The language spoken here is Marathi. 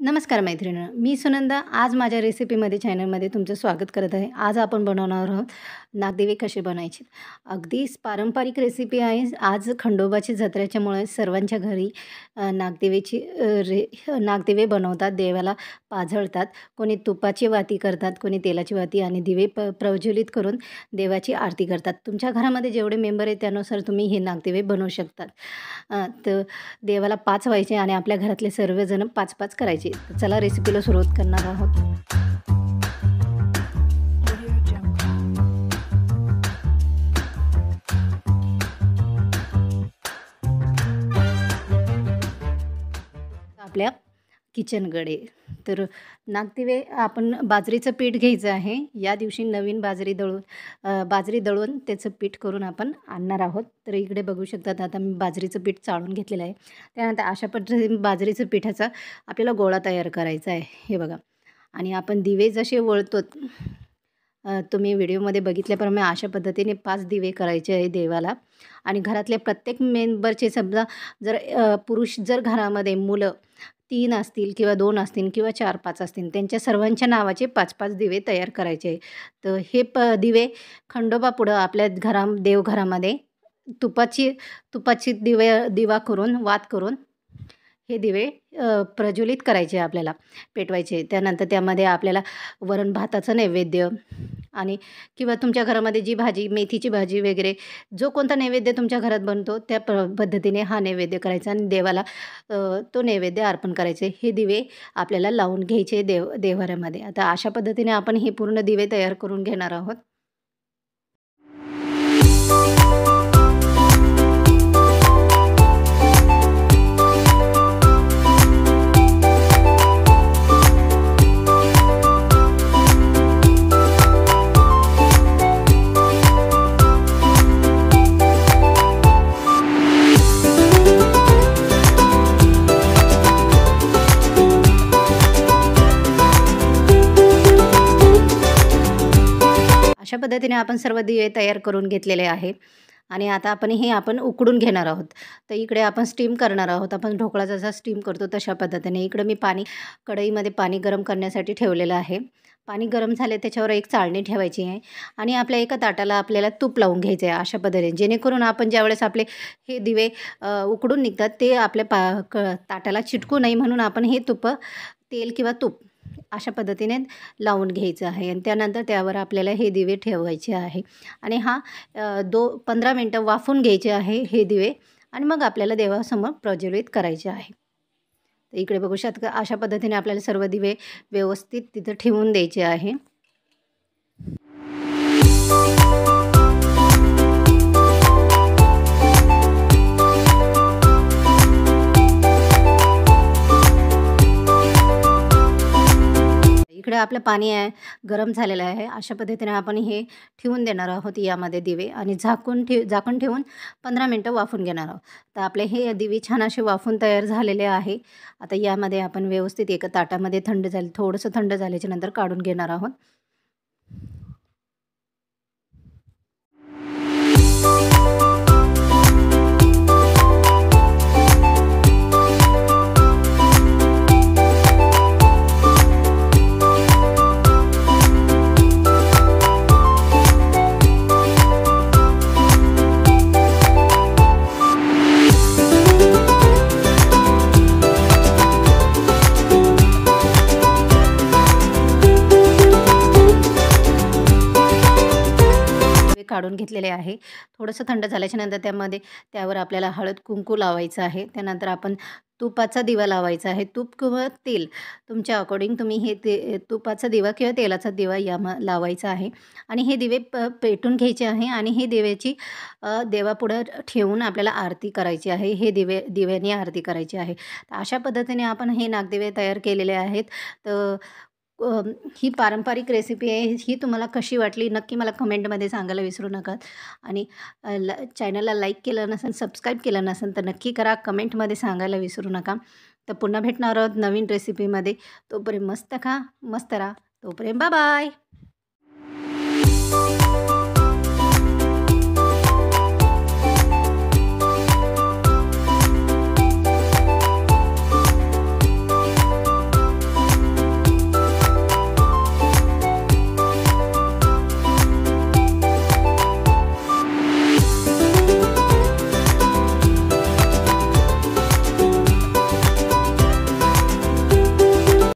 नमस्कार मैत्रिणींनो, मी सुनंदा आज माझ्या रेसिपीमध्ये चॅनलमध्ये तुमचं स्वागत करत आहे। आज आपण बनवणार आहोत नागदेवे कसे बनायचे। अगदी पारंपरिक रेसिपी आहे। आज खंडोबाची जत्रेच्यामुळे सर्वांच्या घरी नागदेवे बनवतात, देवाला पाजळतात। कोणी तुपाची वाती करतात, कोणी तेलाची वाती आणि दिवे प्रज्वलित करून देवाची आरती करतात। तुमच्या घरामध्ये जेवढे मेंबर आहेत त्यानुसार तुम्ही हे नागदेवे बनवू शकतात। तर देवाला 5 व्हायचे आणि आपल्या घरातले सर्वजण 5-5 करायचे। चला रेसिपीला सुरुवात करणार आहोत। आपल्या किचनकडे तर नागदेवे आपण बाजरीचं पीठ घ्यायचं आहे। या दिवशी नवीन बाजरी दळून त्याचं पीठ करून आपण आणणार आहोत। तर इकडे बघू शकतात आता मी बाजरीचं पीठ चाळून घेतलेलं आहे। त्यानंतर अशा पद्धतीने बाजरीचं पिठाचा आपल्याला गोळा तयार करायचा आहे। हे बघा आणि आपण दिवे जसे वळतो तुम्ही व्हिडिओमध्ये बघितल्याप्रमाणे अशा पद्धतीने 5 दिवे करायचे आहे देवाला। आणि घरातल्या प्रत्येक मेंबरचे समजा जर पुरुष जर घरामध्ये मुलं 3 असतील किंवा 2 असतील किंवा 4-5 असतील त्यांच्या सर्वांच्या नावाचे 5-5 दिवे तयार करायचे। तर हे दिवे खंडोबापुढं आपल्या देवघरामध्ये तुपाची दिवा करून वात करून हे दिवे प्रज्वलित करायचे आपल्याला पेटवायचे। त्यानंतर त्यामध्ये आपल्याला वरण भाताचं नैवेद्य आणि किंवा तुमच्या घरामध्ये जी भाजी मेथीची भाजी वगैरे जो कोणता नैवेद्य तुमच्या घरात बनतो त्या पद्धतीने हा नैवेद्य करायचा आणि देवाला तो नैवेद्य अर्पण करायचे। हे दिवे आपल्याला लावून घ्यायचे देवघरामध्ये। आता अशा पद्धतीने आपण हे पूर्ण दिवे तयार करून घेणार आहोत। अशा पद्धतीने आपण सर्व दिवे तयार करून घेतलेले आहे आणि आता आपण उकडून घेणार आहोत। तर इकडे आपण स्टीम करणार आहोत। आपण ढोकळा जसा स्टीम करतो तशा पद्धतीने इकडे मी कढईमध्ये पाणी गरम करण्यासाठी ठेवलेलं आहे। पाणी गरम झाले त्याच्यावर एक चाळणी ठेवायची आहे आणि आपल्या एका ताटाला आपल्याला तूप लावून घ्यायचे आहे अशा पद्धतीने, जेणेकरून आपण ज्यावेळेस आपले हे दिवे उकडून निघतात ते आपल्या ताटाला चिटकू नये म्हणून आपण हे तेल किंवा तूप अशा पद्धतीने लावून घ्यायचं आहे। आणि त्यानंतर त्यावर आपल्याला हे दिवे ठेवायचे आहे आणि 15 मिनटं वाफून घ्यायचे आहे हे दिवे आणि मग आपल्याला देवासमोर प्रज्वलित करायचे आहे। तर इकडे बघू शकता अशा पद्धतीने आपल्याला सर्व दिवे व्यवस्थित तिथं ठेवून द्यायचे आहे। इकडे आपलं पाणी गरम झालेलं आहे। अशा पद्धतीने आपण हे ठेवून देणार आहोत यामध्ये दिवे आणि झाकण ठेवून 15 मिनटं वाफून घेणार आहोत। तर आपले हे दिवे छान असे वाफून तयार झालेले आहे। आता यामध्ये आपण व्यवस्थित एका ताटामध्ये थोडंसं थंड झाल्याच्या नंतर काढून घेणार आहोत। काढून घेतलेले आहे। थोडंसं थंड झाल्याच्या नंतर त्यावर आपल्याला हळद कुंकू लावायचं आहे। त्यानंतर आपण तुपाचा दिवा लावायचा आहे। तूप किंवा तेल तुमच्या अकॉर्डिंग तुम्ही हे तुपाचा दिवा किंवा तेलाचा दिवा लावायचा आहे आणि हे दिवे पेटून घ्यायचे आहे आणि हे देवापुढं ठेवून आपल्याला आरती करायची आहे। हे दिव्याने आरती करायची आहे। तर अशा पद्धतीने आपण हे नागदेवे तयार केलेले आहेत। तर ही पारंपरिक रेसिपी आहे। ही तुम्हाला कशी वाटली नक्की मला कमेंटमध्ये सांगायला विसरू नका आणि चॅनलला लाईक केलं नसेल सबस्क्राईब केलं नसेल तर नक्की करा, कमेंटमध्ये सांगायला विसरू नका। तर पुन्हा भेटणार आहोत नवीन रेसिपीमध्ये। तोपर्यंत मस्त खा, मस्त राहा। तोपर्यंत बाय बाय।